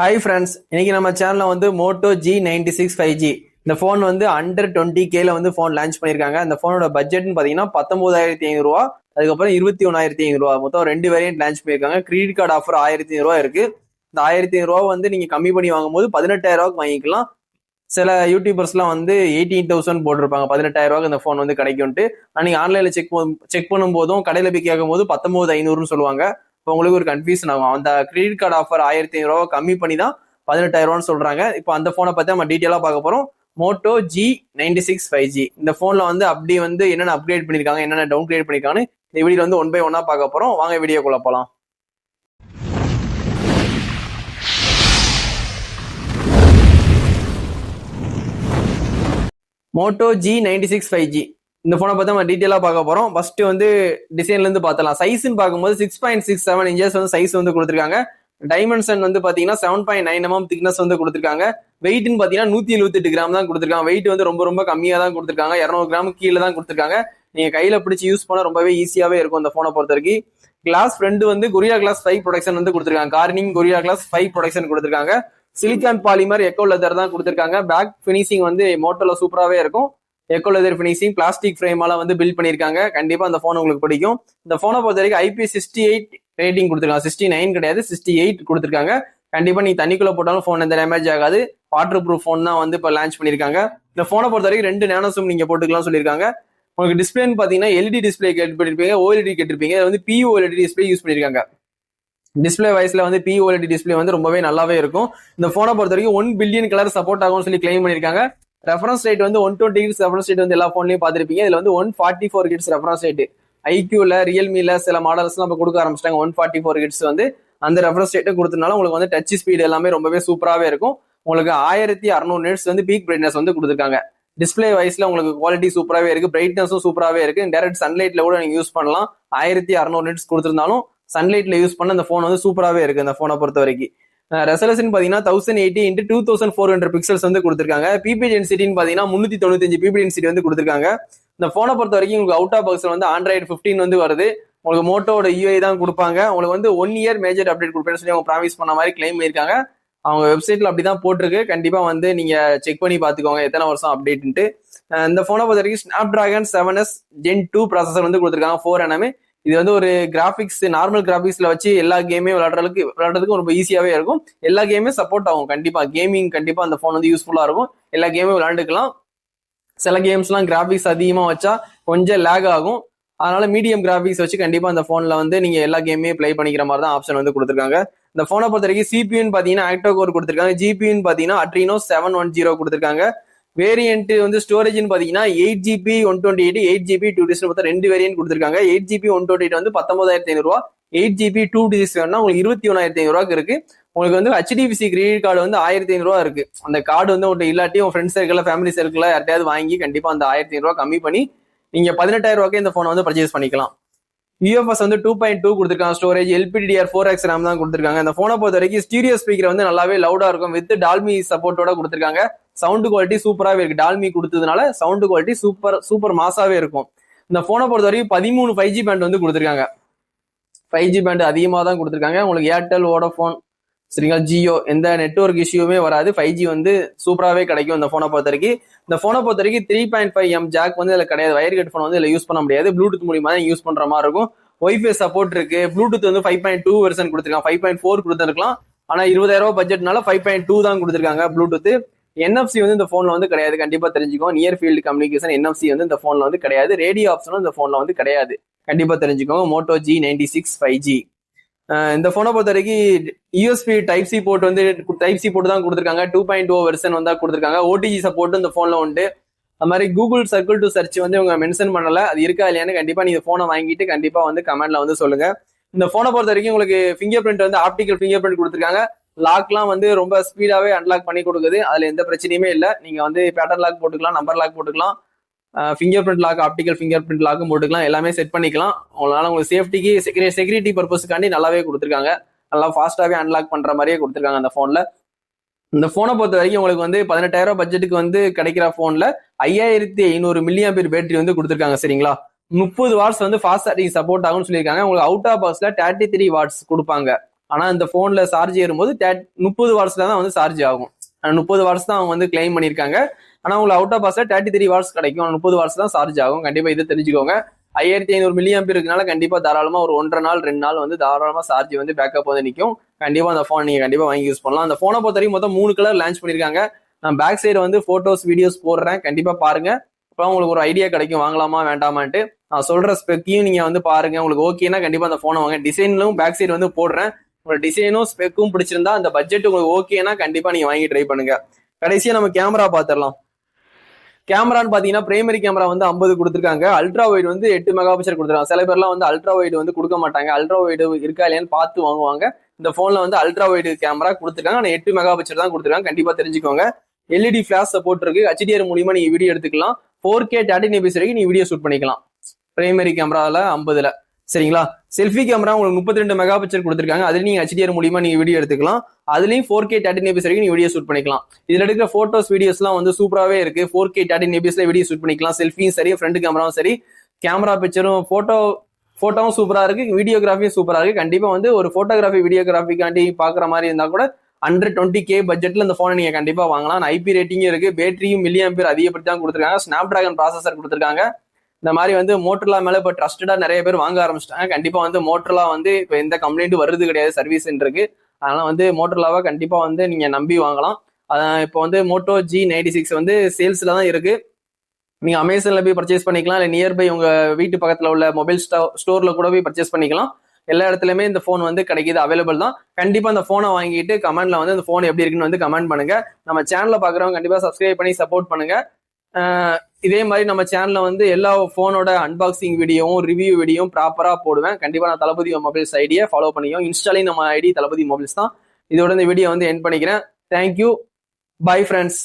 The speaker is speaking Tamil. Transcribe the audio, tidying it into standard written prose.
ஹாய் ஃப்ரெண்ட்ஸ், இன்னைக்கு நம்ம சேனல்ல வந்து மோட்டோ G96 5G இந்த ஃபோன் வந்து அண்டர் 20K வந்து ஃபோன் லான்ச் பண்ணியிருக்காங்க. அந்த ஃபோனோட பட்ஜெட்னு பார்த்தீங்கன்னா 19,500 ரூபா, அதுக்கப்புறம் 21,500 ரூபா, மொத்தம் 2 வேரியன்ட் லான்ச் பண்ணியிருக்காங்க. கிரெடிட் கார்டு ஆஃபர் 1,500 ரூபா இருக்கு. இந்த 1,500 ரூபா வந்து நீங்க கம்மி பண்ணி வாங்கும்போது 18,000 ரூபாய்க்கு வாங்கிக்கலாம். சில யூடியூபர்ஸ்லாம் வந்து 18,000 போட்டிருப்பாங்க, 18,000 ரூபாய்க்கு இந்த ஃபோன் வந்து கிடைக்கும்ட்டு. நீங்க ஆன்லைன்ல செக் பண்ணும் போதும் கடையில போய் கேட்கும் போது 19,500 சொல்லுவாங்க. இப்போ உங்களுக்கு ஒரு கன்ஃபியூஷன் ஆகும். அந்த கிரெடிட் கார்டு ஆஃபர் 1,500 ரூபா கம்மி பண்ணி தான் 18,000 ரூபான்னு சொல்றாங்க. இப்போ அந்த போனை பத்தி நம்ம டீட்டெயிலா பார்க்க போறோம். மோட்டோ G96 5G இந்த போன்ல வந்து அப்படி வந்து என்னென்ன அப்கிரேட் பண்ணிருக்காங்க, என்னென்ன டவுன் கிரேட் பண்ணிருக்காங்கன்னு இந்த வீடியோ வந்து ஒன் பை ஒன்னா பார்க்க போறோம். வாங்க வீடியோக்குள்ள போலாம். மோட்டோ G96 5G இந்த போனை பத்தி நம்ம டீட்டெயிலா பார்க்க போறோம். ஃபர்ஸ்ட் வந்து டிசைன்ல இருந்து பார்த்தலாம். சைஸ்ன்னு பார்க்கும்போது 6.67 இன்ச்சஸ் வந்து சைஸ் வந்து கொடுத்துருக்காங்க. டைமென்ஷன் வந்து பாத்தீங்கன்னா 7.9 mm திக்னஸ் வந்து கொடுத்துருக்காங்க. வெயிட்னு பாத்தீங்கன்னா 178 கிராம் தான் கொடுத்துருக்காங்க. வெயிட் வந்து ரொம்ப ரொம்ப கம்மியா தான் கொடுத்துருக்காங்க. 200 கிராம் கீழே தான் கொடுத்துருக்காங்க. நீங்க கையில பிடிச்சி யூஸ் பண்ண ரொம்பவே ஈஸியாவே இருக்கும் இந்த போனை பொறுத்த வரைக்கும். கிளாஸ் ஃப்ரண்ட் வந்து கொரியா கிளாஸ் 5 ப்ரொடக்ஷன் வந்து கொடுத்துருக்காங்க. கார்னிங் கொரியா கிளாஸ் 5 ப்ரொடக்ஷன் கொடுத்துருக்காங்க. சிலிகான் பாலிமர் எக்கோ லெதர் தான் கொடுத்துருக்காங்க. பேக் பினிஷிங் வந்து மோட்டோல சூப்பராகவே இருக்கும். எக்கோ லெதர் பினிஷிங், பிளாஸ்டிக் ஃப்ரேமால வந்து பில்ட் பண்ணிருக்காங்க. கண்டிப்பா அந்த போன் உங்களுக்கு பிடிக்கும். இந்த போனை பொறுத்த வரைக்கும் IP68 ரேட்டிங் கொடுத்துருக்காங்க. 69 கிடையாது, 68 கொடுத்துருக்காங்க. கண்டிப்பா நீங்க தண்ணிக்குள்ள போட்டாலும் போன் எந்த டேமேஜ் ஆகாது. வாட்டர் ப்ரூஃப் போன் தான் வந்து இப்போ லான்ச் பண்ணிருக்காங்க. இந்த போனை பொறுத்த வரைக்கும் 2 நேனோ சிம் நீங்க போட்டுக்கலாம் சொல்லியிருக்காங்க. உங்களுக்கு டிஸ்பிளேன்னு பாத்தீங்கன்னா LED டிஸ்பிளே கேட்டிருப்பீங்க, OLED கேட்டிருப்பீங்க. இது வந்து POLED டிஸ்பிளே யூஸ் பண்ணிருக்காங்க. டிஸ்பிளே வைஸ்ல வந்து POLED டிஸ்பிளே வந்து ரொம்பவே நல்லாவே இருக்கும். இந்த போனை பொறுத்த வரைக்கும் 1 பில்லியன் கலர் சப்போர்ட் ஆகும்னு சொல்லி கிளைம் பண்ணிருக்காங்க. ரெஃபரன்ஸ் ரேட் வந்து 120 ஹெர்ட்ஸ் ரெஃபரன்ஸ் ரேட் வந்து எல்லா போன்லயும் பாத்திருப்பீங்க. இதுல வந்து 144 ஹெர்ட்ஸ் ரெஃபரன்ஸ் ரேட். ஐக்யூல ரியல்மில சில மாடல்ஸ் நம்ம கொடுக்க ஆரம்பிச்சிட்டாங்க. 144 ஹெர்ட்ஸ் வந்து அந்த ரெஃபரன்ஸ் ரேட்டை கொடுத்தனால உங்களுக்கு வந்து டச் ஸ்பீட் எல்லாமே ரொம்பவே சூப்பராகவே இருக்கும். உங்களுக்கு 1600 ஹெர்ட்ஸ் வந்து பீக் பிரைட்னஸ் வந்து கொடுத்துருக்காங்க. டிஸ்பிளே வைஸ்ல உங்களுக்கு குவாலிட்டி சூப்பராகவே இருக்கு. பிரைட்னஸும் சூப்பராகவே இருக்கு. டைரக்ட் சன்லைட்ல கூட நீங்க யூஸ் பண்ணலாம். 1600 ஹெர்ட்ஸ் கொடுத்திருந்தாலும் சன்லைட்ல யூஸ் பண்ண இந்த போன் வந்து சூப்பராகவே இருக்கு. இந்த போனை பொறுத்த வரைக்கும் ரெசல்யூஷன் பாத்தீங்கன்னா 1080 x 2400 பிக்சல்ஸ் வந்து கொடுத்துருக்காங்க. பிபி டென்சிட்டின்னு பாத்தீங்கன்னா 395 பிபி டென்சிட்டி வந்து கொடுத்துருக்காங்க. இந்த போனை பொறுத்த வரைக்கும் உங்களுக்கு அவுட் ஆஃப் பாக்ஸ்ல வந்து Android 15 வந்து வருது. உங்களுக்கு மோட்டோட UI தான் கொடுப்பாங்க. உங்களுக்கு வந்து 1 இயர் மேஜர் அப்டேட் கொடுப்பேன்னு சொல்லி அவங்க ப்ராமிஸ் பண்ண மாதிரி கிளைம் பண்ணியிருக்காங்க. அவங்க வெப்சைட்ல அப்படிதான் போட்டிருக்கு. கண்டிப்பா வந்து நீங்க செக் பண்ணி பாத்துக்கோங்க எத்தனை வருஷம் அப்டேட்ன்ட்டு. இந்த போனை பொறுத்த வரைக்கும் Snapdragon 7S Gen 2 ப்ராசஸர் வந்து கொடுத்துருக்காங்க. 4nm. இது வந்து ஒரு கிராபிக்ஸ், நார்மல் கிராபிக்ஸ்ல வச்சு எல்லா கேமே விளையாடுறதுக்கு ரொம்ப ஈஸியாவே இருக்கும். எல்லா கேமே சப்போர்ட் ஆகும். கண்டிப்பா கேமிங் கண்டிப்பா அந்த போன் வந்து யூஸ்ஃபுல்லா இருக்கும். எல்லா கேமே விளையாண்டுக்கலாம். சில கேம்ஸ் எல்லாம் கிராபிக்ஸ் அதிகமா வச்சா கொஞ்சம் லேக் ஆகும். அதனால மீடியம் கிராபிக்ஸ் வச்சு கண்டிப்பா அந்த போன்ல வந்து நீங்க எல்லா கேமே பிளே பண்ணிக்கிற மாதிரி தான் ஆப்ஷன் வந்து கொடுத்துருக்காங்க. இந்த போனை பொறுத்த வரைக்கும் CPU பாத்தீங்கன்னா ஆக்டோ கோர் கொடுத்துருக்காங்க. GPU பாத்தீங்கன்னா Adreno 710 கொடுத்துருக்காங்க. வேரியன்ட் வந்து ஸ்டோரேஜ்னு பாத்தீங்கன்னா 8GB 128, 8GB 2TB மொத்தம் 2 வேரியன்ட் கொடுத்துருக்காங்க. 8GB 128 வந்து 19,500 ரூபா, 8GB 2TB வேணும்னா உங்களுக்கு 21,500 ரூபாய்க்கு இருக்கு. உங்களுக்கு வந்து HDFC கிரெடிட் கார்டு வந்து 1,500 ரூபா இருக்கு. அந்த கார்டு வந்து உங்கள்கிட்ட இல்லாட்டி உங்க ஃப்ரெண்ட்ஸ் சர்க்கிள், ஃபேமிலி சர்க்கிள் யார்ட்டையாவது வாங்கி கண்டிப்பா அந்த 1,500 ரூபா கம்மி பண்ணி நீங்க 18,000 ரூபாய்க்கு இந்த போனை வந்து பர்ச்சேஸ் பண்ணிக்கலாம். UFS வந்து 2.2 கொடுத்துருக்காங்க. ஸ்டோரேஜ் LPDDR 4X RAM தான் கொடுத்துருக்காங்க. இந்த போனை பொறுத்த வரைக்கும் ஸ்டீரியோ ஸ்பீக்கர் வந்து நல்லாவே லவுடா இருக்கும். வித் டால்மி சப்போர்ட்டோட கொடுத்துருக்காங்க. சவுண்ட் குவாலிட்டி சூப்பராகவே இருக்கு. டால்மி கொடுத்ததுனால சவுண்ட் குவாலிட்டி சூப்பர் மாசாவே இருக்கும். இந்த போனை பொறுத்த வரைக்கும் 13 5G பேண்ட் வந்து கொடுத்துருக்காங்க. 5G பேண்ட் அதிகமாக தான் கொடுத்துருக்காங்க. உங்களுக்கு ஏர்டெல், வோடஃபோன், சரிங்களா, ஜியோ எந்த நெட்வொர்க் இஷ்யூமே வராது. 5G வந்து சூப்பராகவே கிடைக்கும் இந்த போனை பொறுத்த வரைக்கும். இந்த போனை பொறுத்த வரைக்கும் 3.5mm ஜாக் வந்து இதுல கிடையாது. வயர் ஹெட்ஃபோன் வந்து இதுல யூஸ் பண்ண முடியாது. ப்ளூடூத் மூலியமா தான் யூஸ் பண்ற மாதிரி இருக்கும். ஒய்ஃபை சப்போர்ட் இருக்கு. ப்ளூடூத் வந்து 5.2 வெர்ஷன் கொடுத்துருக்காங்க. 5.4 கொடுத்துருக்கலாம். ஆனா 20,000 ரூபாய் பட்ஜெட்னால 5.2 தான் கொடுத்துருக்காங்க ப்ளூடூத். NFC வந்து இந்த போன்ல வந்து கிடையாது. கண்டிப்பா தெரிஞ்சுக்கோங்க. நியர் ஃபீல்டு கம்யூனிகேஷன் NFC வந்து இந்த போன்ல வந்து கிடையாது. ரேடியோ ஆப்ஷனும் இந்த போன்ல வந்து கிடையாது. கண்டிப்பா தெரிஞ்சுக்கோங்க. மோட்டோ G96 5G இந்த போனை பொறுத்த வரைக்கும் USB Type-C போர்ட் வந்து Type-C போர்ட் தான் கொடுத்துருக்காங்க. 2.0 வெர்ஷன் வந்தா கொடுத்துருக்காங்க. OTG சப்போர்ட் இந்த போன்ல உண்டு. அது மாதிரி கூகுள் சர்க்கிள் டு சர்ச் வந்து இவங்க மென்ஷன் பண்ணல. அது இருக்கா இல்லையான்னு கண்டிப்பா நீங்க போனை வாங்கிட்டு கண்டிப்பா வந்து கமெண்ட்ல வந்து சொல்லுங்க. இந்த போனை பொறுத்த வரைக்கும் உங்களுக்கு ஃபிங்கர் பிரிண்ட் வந்து ஆப்டிக்கல் ஃபிங்கர் பிரிண்ட் கொடுத்துருக்காங்க. லாக்லாம் வந்து ரொம்ப ஸ்பீடாவே அன்லாக் பண்ணி கொடுக்குது. அதுல எந்த பிரச்சனையுமே இல்லை. நீங்க வந்து பேட்டர்ன் லாக் போட்டுக்கலாம், நம்பர் லாக் போட்டுக்கலாம், fingerprint lock, optical fingerprint லாக்கும் போட்டுக்கலாம். எல்லாமே செட் பண்ணிக்கலாம். உங்களால உங்களுக்கு சேஃப்டிக்கு செக்யூரிட்டி பர்பஸ்க்காண்டி நல்லாவே கொடுத்துருக்காங்க. நல்லா ஃபாஸ்டாவே அன்லாக் பண்ற மாதிரியே கொடுத்துருக்காங்க அந்த போன்ல. இந்த போனை பொறுத்த வரைக்கும் உங்களுக்கு வந்து 18,000 ரூபாய் பட்ஜெட்டுக்கு வந்து கிடைக்கிற போன்ல 5,500 mAh பேட்டரி வந்து கொடுத்துருக்காங்க. சரிங்களா, 30 வாட்ஸ் வந்து ஃபாஸ்ட் சார்ஜிங் சப்போர்ட் ஆகும்னு சொல்லியிருக்காங்க. உங்களுக்கு அவுட் ஆஃப் பாக்ஸ்ல 33 வாட்ஸ் கொடுப்பாங்க. ஆனா இந்த போன்ல சார்ஜ் ஏறும்போது 30 வாட்ஸ்ல தான் வந்து சார்ஜ் ஆகும். 30 வாட்ஸ் தான் அவங்க வந்து கிளைம் பண்ணியிருக்காங்க. ஆனா உங்களுக்கு அவுட் ஆஃப் பாஸ்ல 33 வாட்ஸ் கிடைக்கும். 30 வாட்ஸ் தான் சார்ஜ் ஆகும். கண்டிப்பா இதை தெரிஞ்சுக்கோங்க. 5500 மில்லி ஆம்பியர் இருக்கனால கண்டிப்பா தாராளமா ஒரு 1.5 நாள் 2 நாள் வந்து தாராளமா சார்ஜ் வந்து பேக்கப் வந்து நிற்கும். கண்டிப்பா அந்த போன் நீங்க கண்டிப்பா வாங்கி யூஸ் பண்ணலாம். அந்த போனை பொறுத்த வரைக்கும் மொத்தம் 3 கலர் லான்ச் பண்ணிருக்காங்க. நான் பேக் சைடு வந்து போட்டோஸ் வீடியோஸ் போடுறேன், கண்டிப்பா பாருங்க. அப்போ உங்களுக்கு ஒரு ஐடியா கிடைக்கும் வாங்கலாமா வேண்டாமான்ட்டு. நான் சொல்ற ஸ்பெக்கையும் நீங்க வந்து பாருங்க. உங்களுக்கு ஓகேனா கண்டிப்பா அந்த போனை வாங்க. டிசைன்லும் பேக் சைடு வந்து போடுறேன். உங்களுக்கு டிசைனும் ஸ்பெக்கும் பிடிச்சிருந்தா, அந்த பட்ஜெட் உங்களுக்கு ஓகேனா கண்டிப்பா நீங்க வாங்கி ட்ரை பண்ணுங்க. கடைசியா நம்ம கேமரா பாத்திரலாம். கேமரான்னு பாத்தீங்கன்னா பிரைமரி கேமரா வந்து 50 கொடுத்துருக்காங்க. அல்ட்ரா வைடு வந்து 8 மெகா பிக்சல் கொடுத்துருக்காங்க. சில பேர்லாம் வந்து அல்ட்ரா வைடு வந்து கொடுக்க மாட்டாங்க. அல்ட்ரா வைடு இருக்கா இல்லையான்னு பார்த்து வாங்குவாங்க. இந்த போன்ல வந்து அல்ட்ரா வைடு கேமரா கொடுத்துருக்காங்க. ஆனா 8 மெகா பிக்சல் தான் கொடுத்துருக்காங்க. கண்டிப்பா தெரிஞ்சுக்கோங்க. எல்இடி ஃபிளாஷ் சப்போர்ட் இருக்கு. HDR மூலியமா நீங்க வீடியோ எடுத்துக்கலாம். 4K 30fps வரைக்கும் நீங்க வீடியோ ஷூட் பண்ணிக்கலாம் பிரைமரி கேமரால 50ல. சரிங்களா? செல்ஃபி கேமரா உங்களுக்கு 32 மெகா பிக்சல் கொடுத்துருக்காங்க. அதுல நீங்க HDR மூலியமா நீங்க வீடியோ எடுத்துக்கலாம். அதுலயும் 4K 30fps வரைக்கும் நீங்க வீடியோ ஷூட் பண்ணிக்கலாம். இதுல எடுக்கிற போட்டோஸ் வீடியோஸ் எல்லாம் வந்து சூப்பராகவே இருக்கு. 4K 30fps வீடியோ ஷூட் பண்ணிக்கலாம். செல்ஃபியும் சரி, ஃப்ரண்ட் கேமராவும் சரி, கேமரா பிக்சரும் போட்டோவும் சூப்பரா இருக்கு, வீடியோகிராஃபியும் சூப்பரா இருக்கு. கண்டிப்பா வந்து ஒரு போட்டோகிராஃபி வீடியோகிராஃபிக்காண்டி பாக்குற மாதிரி இருந்தா கூட 120K பட்ஜெட்ல இந்த போனை நீங்க கண்டிப்பா வாங்கலாம். IP ரேட்டிங்கும் இருக்கு. பேட்டரியும் மில்லி ஆம்பியர் அதிகப்படி தான் கொடுத்துருக்காங்க. ஸ்னாப்டிராகன் ப்ராசஸர் கொடுத்துருக்காங்க. இந்த மாதிரி வந்து மோட்டர்லா மேல இப்ப ட்ரஸ்டடா நிறைய பேர் வாங்க ஆரம்பிச்சிட்டாங்க. கண்டிப்பா வந்து மோட்டர்லா வந்து இப்ப எந்த கம்ப்ளைண்ட்டும் வருது கிடையாது சர்வீஸ் இருக்கு. அதனால வந்து மோட்டர்லாவை கண்டிப்பா வந்து நீங்க நம்பி வாங்கலாம். இப்போ வந்து மோட்டோ G96 வந்து சேல்ஸ்ல தான் இருக்கு. நீங்க அமேசான்ல போய் பர்ச்சேஸ் பண்ணிக்கலாம், இல்லை நியர்பை உங்க வீட்டு பக்கத்துல உள்ள மொபைல் ஸ்டோர்ல கூட போய் பர்ச்சேஸ் பண்ணிக்கலாம். எல்லா இடத்துலயுமே இந்த போன் வந்து கிடைக்குது, அவைலபிள் தான். கண்டிப்பா அந்த போனை வாங்கிட்டு கமெண்ட்ல வந்து அந்த போன் எப்படி இருக்குன்னு வந்து கமெண்ட் பண்ணுங்க. நம்ம சேனல்ல பாக்குறவங்க கண்டிப்பா சப்ஸ்கிரைப் பண்ணி சப்போர்ட் பண்ணுங்க. இதே மாதிரி நம்ம சேனல்ல வந்து எல்லா போனோட அன்பாக்சிங் வீடியோவும் ரிவ்யூ வீடியோவும் ப்ராப்பரா போடுவேன். கண்டிப்பா நான் தளபதி மொபைல்ஸ் ஐடியை ஃபாலோ பண்ணிக்கோ. இன்ஸ்டாலையும் நம்ம ஐடி தளபதி மொபைல்ஸ் தான். இதோட இந்த வீடியோ வந்து எண்ட் பண்ணிக்கிறேன். தேங்க்யூ. Bye friends.